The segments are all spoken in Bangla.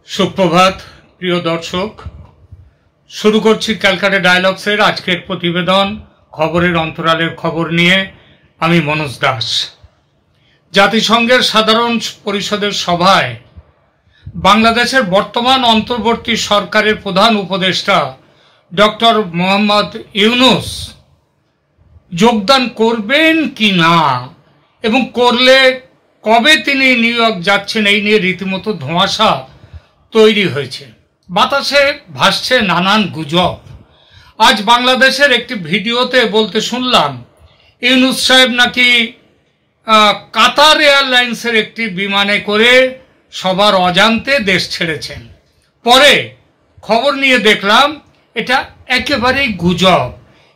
সুপ্রভাত প্রিয় দর্শক, শুরু করছি ক্যালকাটা ডায়ালগসের আজকের প্রতিবেদন। খবরের অন্তরালের খবর নিয়ে আমি মনোজ দাস। জাতিসংঘের সাধারণ পরিষদের সভায় বাংলাদেশের বর্তমান অন্তর্বর্তী সরকারের প্রধান উপদেষ্টা ডক্টর মোহাম্মদ ইউনূস যোগদান করবেন কি না এবং করলে কবে তিনি নিউ ইয়র্ক যাচ্ছেন, এই নিয়ে রীতিমতো ধোঁয়াশা তৈরি হয়েছে। বাতাসে ভাসছে নানান গুজব। আজ বাংলাদেশের একটি ভিডিওতে বলতে শুনলাম ইউনূস সাহেব নাকি কাতার এয়ারলাইন্সের একটি বিমানে করে সবার অজান্তে দেশ ছেড়েছেন। পরে খবর নিয়ে দেখলাম এটা একেবারেই গুজব।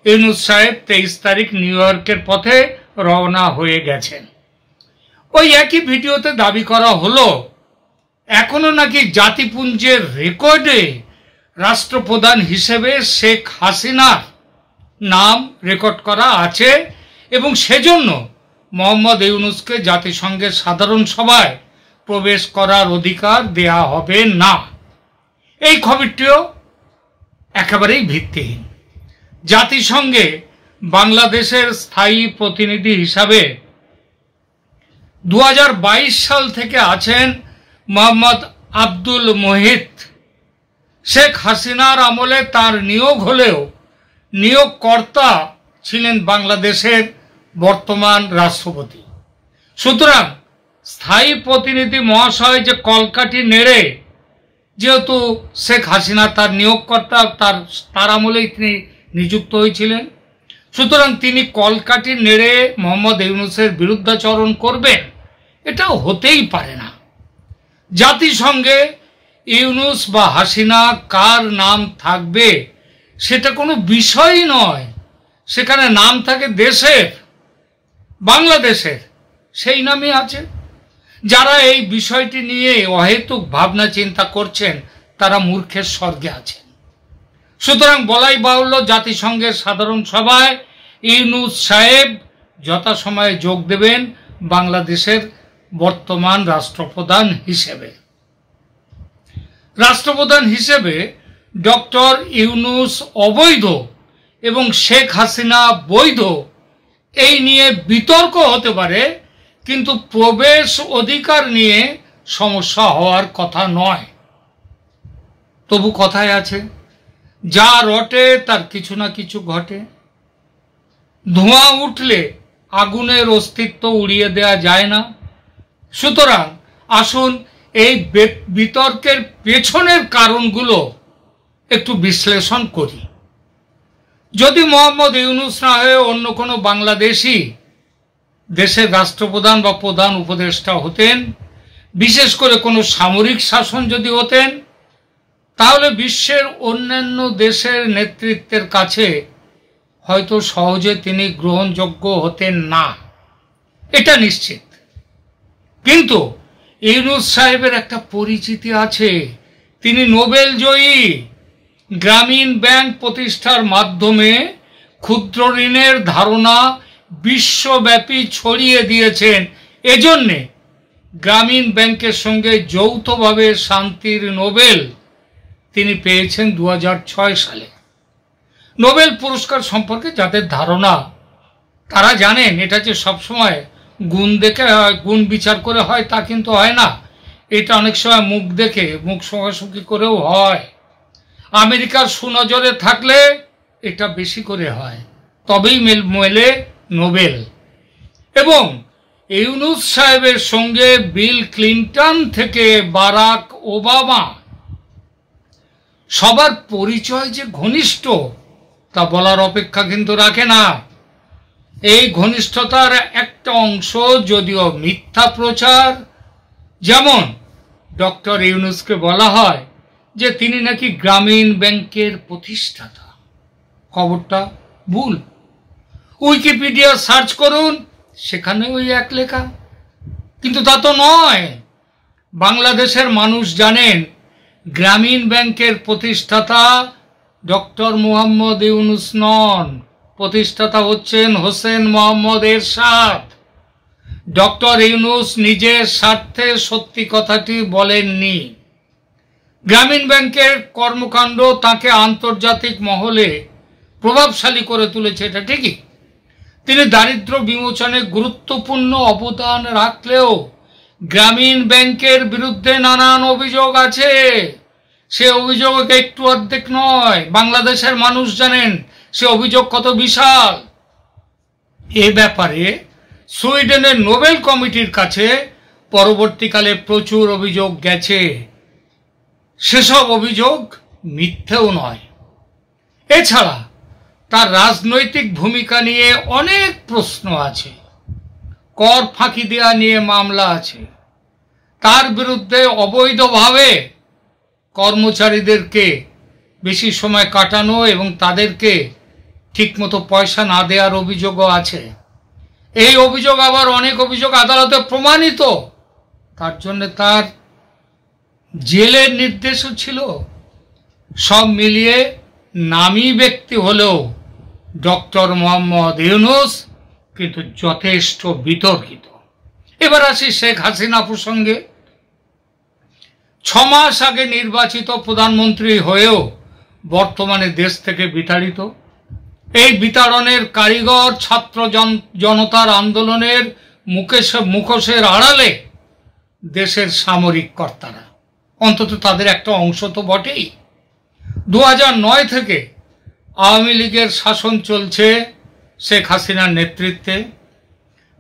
ইউনূস সাহেব 23 তারিখ নিউ ইয়র্কের পথে রওনা হয়ে গেছেন। ওই একই ভিডিওতে দাবি করা হলো এখনো নাকি জাতিপুঞ্জের রেকর্ডে রাষ্ট্রপ্রধান হিসেবে শেখ হাসিনার নাম রেকর্ড করা আছে এবং সেজন্য মোহাম্মদ ইউনূসকে জাতিসংঘের সাধারণ সভায় প্রবেশ করার অধিকার দেয়া হবে না। এই খবরটিও একেবারেই ভিত্তিহীন। জাতিসংঘে বাংলাদেশের স্থায়ী প্রতিনিধি হিসাবে 2022 সাল থেকে আছেন মোহাম্মদ আব্দুল মুহিত। শেখ হাসিনার আমলে তার নিয়োগ হলেও নিয়োগকর্তা ছিলেন বাংলাদেশের বর্তমান রাষ্ট্রপতি। সুতরাং স্থায়ী প্রতিনিধি মহাশয় যে কলকাঠি নেড়ে, যেহেতু শেখ হাসিনা তার নিয়োগকর্তা, তার আমলেই তিনি নিযুক্ত হয়েছিলেন, সুতরাং তিনি কলকাঠি নেড়ে মোহাম্মদ ইউনূসের বিরুদ্ধাচরণ করবেন, এটাও হতেই পারে না। জাতিসংঘে ইউনূস বা হাসিনা কার নাম থাকবে সেটা কোনো বিষয়ই নয়। সেখানে নাম থাকে দেশের, বাংলাদেশের, সেই নামই আছে। যারা এই বিষয়টি নিয়ে অহেতুক ভাবনা চিন্তা করছেন তারা মূর্খের স্বর্গে আছেন। সুতরাং বলাই বাহুল্য, জাতিসংঘের সাধারণ সভায় ইউনূস সাহেব যথাসময়ে যোগ দেবেন বাংলাদেশের বর্তমান রাষ্ট্রপ্রধান হিসেবে। রাষ্ট্রপ্রধান হিসেবে ডক্টর ইউনূস অবৈধ এবং শেখ হাসিনা বৈধ, এই নিয়ে বিতর্ক হতে পারে, কিন্তু প্রবেশ অধিকার নিয়ে সমস্যা হওয়ার কথা নয়। তবু কথায় আছে, যা রটে তার কিছু না কিছু ঘটে। ধোঁয়া উঠলে আগুনের অস্তিত্ব উড়িয়ে দেয়া যায় না। সুতরাং আসুন এই বিতর্কের পেছনের কারণগুলো একটু বিশ্লেষণ করি। যদি মোহাম্মদ ইউনূস না হয়ে অন্য কোনো বাংলাদেশি দেশের রাষ্ট্রপ্রধান বা প্রধান উপদেষ্টা হতেন, বিশেষ করে কোনো সামরিক শাসন যদি হতেন, তাহলে বিশ্বের অন্যান্য দেশের নেতৃত্বের কাছে হয়তো সহজে তিনি গ্রহণযোগ্য হতেন না, এটা নিশ্চিত। কিন্তু ইউনূস সাহেবের একটা পরিচিতি আছে, তিনি নোবেল জয়ী। গ্রামীণ ব্যাংক প্রতিষ্ঠার মাধ্যমে ক্ষুদ্র ঋণের ধারণা বিশ্বব্যাপী ছড়িয়ে দিয়েছেন। এজন্যে গ্রামীণ ব্যাংকের সঙ্গে যৌথভাবে শান্তির নোবেল তিনি পেয়েছেন 2006 সালে। নোবেল পুরস্কার সম্পর্কে যাদের ধারণা তারা জানেন এটা যে সবসময় গুণ দেখে হয়, গুণ বিচার করে হয় তা কিন্তু হয় না। এটা অনেক সময় মুখ দেখে, মুখ সঙ্গাসঙ্গি করেও হয়। আমেরিকার সুনজরে থাকলে এটা বেশি করে হয়, তবেই মেলে নোবেল। এবং ইউনূস সাহেবের সঙ্গে বিল ক্লিন্টন থেকে বারাক ওবামা সবার পরিচয় যে ঘনিষ্ঠ তা বলার অপেক্ষা কিন্তু রাখে না। এই ঘনিষ্ঠতার একটা অংশ যদিও মিথ্যা প্রচার। যেমন ডক্টর ইউনূসকে বলা হয় যে তিনি নাকি গ্রামীণ ব্যাংকের প্রতিষ্ঠাতা। খবরটা ভুল। উইকিপিডিয়া সার্চ করুন, সেখানে ওই এক লেখা। কিন্তু তা তো নয়। বাংলাদেশের মানুষ জানেন গ্রামীণ ব্যাংকের প্রতিষ্ঠাতা ডক্টর মোহাম্মদ ইউনূস নন, প্রতিষ্ঠাতা হচ্ছেন হোসেন মোহাম্মদ এরশাদ। ডক্টর ইউনূস নিজের স্বার্থে সত্যি কথাটি বলেননি। গ্রামীণ ব্যাংকের কর্মকাণ্ড তাকে আন্তর্জাতিক মহলে প্রভাবশালী করে তুলেছে, এটা ঠিকই। তিনি দারিদ্র বিমোচনে গুরুত্বপূর্ণ অবদান রাখলেও গ্রামীণ ব্যাংকের বিরুদ্ধে নানান অভিযোগ আছে। সে অভিযোগ একটু অর্ধেক নয়, বাংলাদেশের মানুষ জানেন সে অভিযোগ কত বিশাল। এ ব্যাপারে সুইডেনের নোবেল কমিটির কাছে পরবর্তীকালে প্রচুর অভিযোগ গেছে। সেসব অভিযোগ মিথ্যেও নয়। এছাড়া তার রাজনৈতিক ভূমিকা নিয়ে অনেক প্রশ্ন আছে। কর ফাঁকি দেওয়া নিয়ে মামলা আছে। তার বিরুদ্ধে অবৈধভাবে কর্মচারীদেরকে বেশি সময় কাটানো এবং তাদেরকে ঠিকমতো পয়সা না দেওয়ার অভিযোগও আছে। এই অভিযোগ আবার অনেক অভিযোগ আদালতে প্রমাণিত। তার জন্য তার জেলের নির্দেশও ছিল। সব মিলিয়ে নামী ব্যক্তি হলেও ডক্টর মোহাম্মদ ইউনূস কিন্তু যথেষ্ট বিতর্কিত। এবার আসি শেখ হাসিনা প্রসঙ্গে। 6 মাস আগে নির্বাচিত প্রধানমন্ত্রী হয়েও বর্তমানে দেশ থেকে বিতাড়িত। এই বিতাড়নের কারিগর ছাত্র জনতার আন্দোলনের মুখোশের আড়ালে দেশের সামরিক কর্তারা, অন্তত তাদের একটা অংশ তো বটেই। 2009 থেকে আওয়ামী লীগের শাসন চলছে শেখ হাসিনার নেতৃত্বে।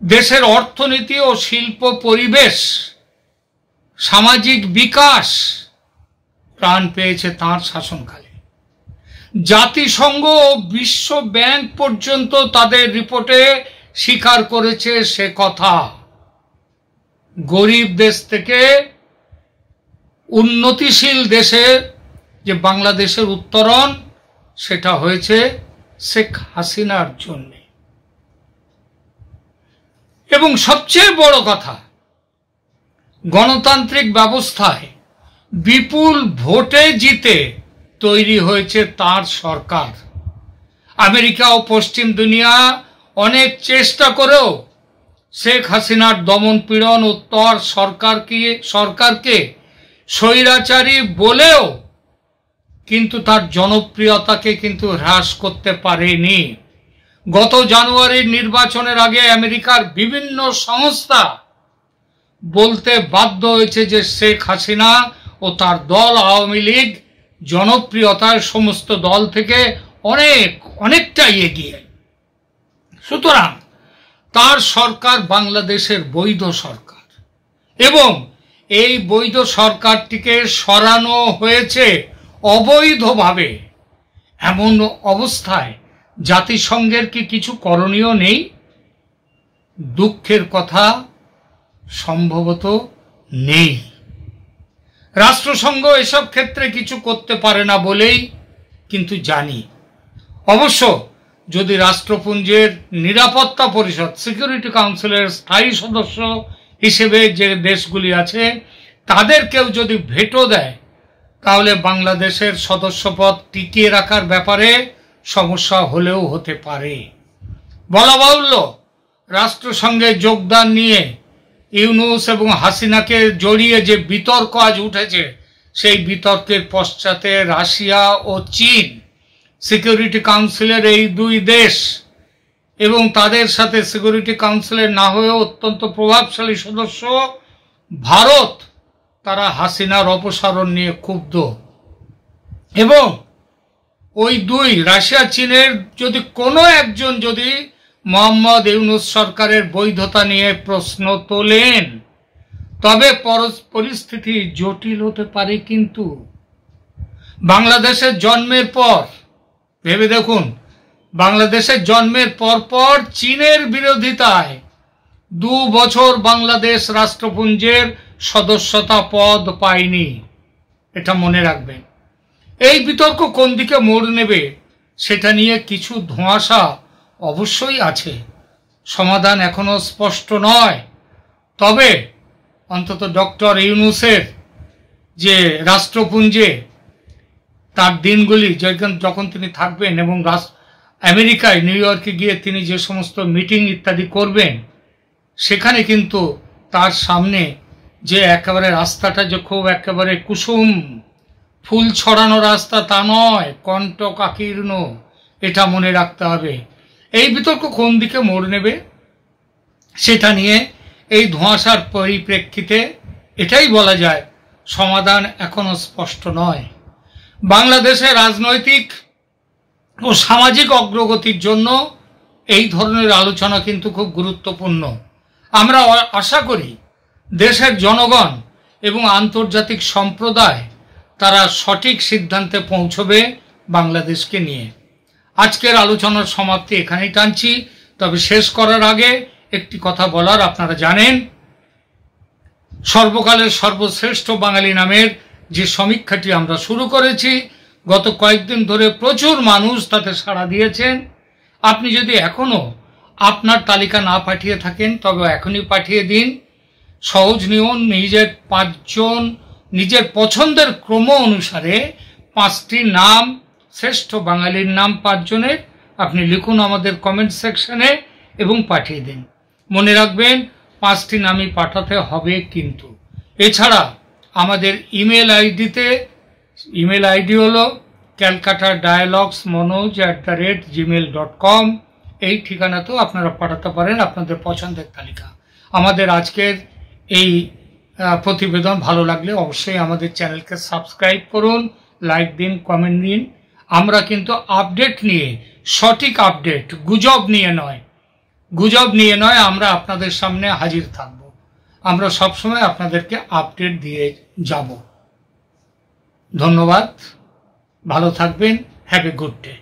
দেশের অর্থনীতি ও শিল্প পরিবেশ, সামাজিক বিকাশ প্রাণ পেয়েছে তাঁর শাসনকালে। জাতিসংঘ ও বিশ্ব ব্যাংক পর্যন্ত তাদের রিপোর্টে স্বীকার করেছে সে কথা। গরিব দেশ থেকে উন্নতিশীল দেশে যে বাংলাদেশের উত্তরণ, সেটা হয়েছে শেখ হাসিনার জন্য। এবং সবচেয়ে বড় কথা, গণতান্ত্রিক ব্যবস্থায় বিপুল ভোটে জিতে তৈরি হয়েছে তার সরকার। আমেরিকা ও পশ্চিম দুনিয়া অনেক চেষ্টা করেও শেখ হাসিনার দমন পীড়ন ও তার সরকারকে স্বৈরাচারী বলেও কিন্তু তার জনপ্রিয়তাকে কিন্তু হ্রাস করতে পারেনি। গত জানুয়ারির নির্বাচনের আগে আমেরিকার বিভিন্ন সংস্থা বলতে বাধ্য হয়েছে যে শেখ হাসিনা ও তার দল আওয়ামী লীগ জনপ্রিয়তার সমস্ত দল থেকে অনেকটা এগিয়ে। সুতরাং তার সরকার বাংলাদেশের বৈধ সরকার এবং এই বৈধ সরকারটিকে সরানো হয়েছে অবৈধভাবে। এমন অবস্থায় জাতিসংঘের কি কিছু করণীয় নেই? দুঃখের কথা, সম্ভবত নেই। রাষ্ট্রসংঘ এসব ক্ষেত্রে কিছু করতে পারে না বলেই কিন্তু জানি। অবশ্য যদি রাষ্ট্রপুঞ্জের নিরাপত্তা পরিষদ, সিকিউরিটি কাউন্সিলের স্থায়ী সদস্য হিসেবে যে দেশগুলি আছে তাদের কেউ যদি ভেটো দেয়, তাহলে বাংলাদেশের সদস্যপদ টিকিয়ে রাখার ব্যাপারে সমস্যা হলেও হতে পারে। বলা বাহুল্য, রাষ্ট্রসংঘে যোগদান নিয়ে ইউনূস এবং হাসিনাকে জড়িয়ে যে বিতর্ক আজ উঠেছে, সেই বিতর্কের পশ্চাতে রাশিয়া ও চীন, সিকিউরিটি কাউন্সিলের এই দুই দেশ এবং তাদের সাথে সিকিউরিটি কাউন্সিলের না হয়েও অত্যন্ত প্রভাবশালী সদস্য ভারত, তারা হাসিনার অপসারণ নিয়ে ক্ষুব্ধ। এবং ওই দুই, রাশিয়া চীনের যদি কোনো একজন যদি মোহাম্মদ ইউনূস সরকারের বৈধতা নিয়ে প্রশ্ন তোলেন, তবে পরিস্থিতি জটিল হতে পারে। কিন্তু বাংলাদেশের জন্মের পর ভেবে দেখুন, বাংলাদেশের জন্মের পর চীনের বিরোধিতায় 2 বছর বাংলাদেশ রাষ্ট্রপুঞ্জের সদস্যতা পদ পায়নি। এটা মনে রাখবেন। এই বিতর্ক কোন দিকে মোড় নেবে সেটা নিয়ে কিছু ধোঁয়াশা অবশ্যই আছে। সমাধান এখনো স্পষ্ট নয়। তবে অন্তত ডক্টর ইউনূসের যে রাষ্ট্রপুঞ্জে তার দিনগুলি যখন তিনি থাকবেন এবং আমেরিকায় নিউ ইয়র্কে গিয়ে তিনি যে সমস্ত মিটিং ইত্যাদি করবেন, সেখানে কিন্তু তার সামনে যে একেবারে রাস্তাটা যে খুব একেবারে কুসুম ফুল ছড়ানো রাস্তা তা নয়, কণ্টকাকীর্ণ, এটা মনে রাখতে হবে। এই বিতর্ক কোন দিকে মোড় নেবে সেটা নিয়ে এই ধোঁয়াশার পরিপ্রেক্ষিতে এটাই বলা যায়, সমাধান এখনো স্পষ্ট নয়। বাংলাদেশের রাজনৈতিক ও সামাজিক অগ্রগতির জন্য এই ধরনের আলোচনা কিন্তু খুব গুরুত্বপূর্ণ। আমরা আশা করি দেশের জনগণ এবং আন্তর্জাতিক সম্প্রদায় তারা সঠিক সিদ্ধান্তে পৌঁছবে বাংলাদেশকে নিয়ে। আজকের আলোচনার সমাপ্তি এখানেই টানছি। তবে শেষ করার আগে একটি কথা বলার, আপনারা জানেন সর্বকালের সর্বশ্রেষ্ঠ বাঙালি নামের যে সমীক্ষাটি আমরা শুরু করেছি, গত কয়েকদিন ধরে প্রচুর মানুষ তাতে সাড়া দিয়েছেন। আপনি যদি এখনো আপনার তালিকা না পাঠিয়ে থাকেন তবে এখনই পাঠিয়ে দিন। সহজ নিয়ম, নিজের পছন্দের ক্রম অনুসারে 5টি নাম, শ্রেষ্ঠ বাঙালির নাম 5 জনের আপনি লিখুন আমাদের কমেন্ট সেকশনে এবং পাঠিয়ে দিন। মনে রাখবেন 5টি নামই পাঠাতে হবে কিন্তু। এছাড়া আমাদের ইমেল আইডি হলো calcutta-dialogues@gmail.com। এই ঠিকানাতেও আপনারা পাঠাতে পারেন আপনাদের পছন্দের তালিকা। আমাদের আজকের এই প্রতিবেদন ভালো লাগলে অবশ্যই আমাদের চ্যানেলকে সাবস্ক্রাইব করুন, লাইক দিন, কমেন্ট দিন। আমরা কিন্তু আপডেট নিয়ে, সঠিক আপডেট, গুজব নিয়ে নয় আমরা আপনাদের সামনে হাজির থাকব। আমরা সবসময় আপনাদেরকে আপডেট দিয়ে যাব। ধন্যবাদ, ভালো থাকবেন, হ্যাভ এ গুড ডে।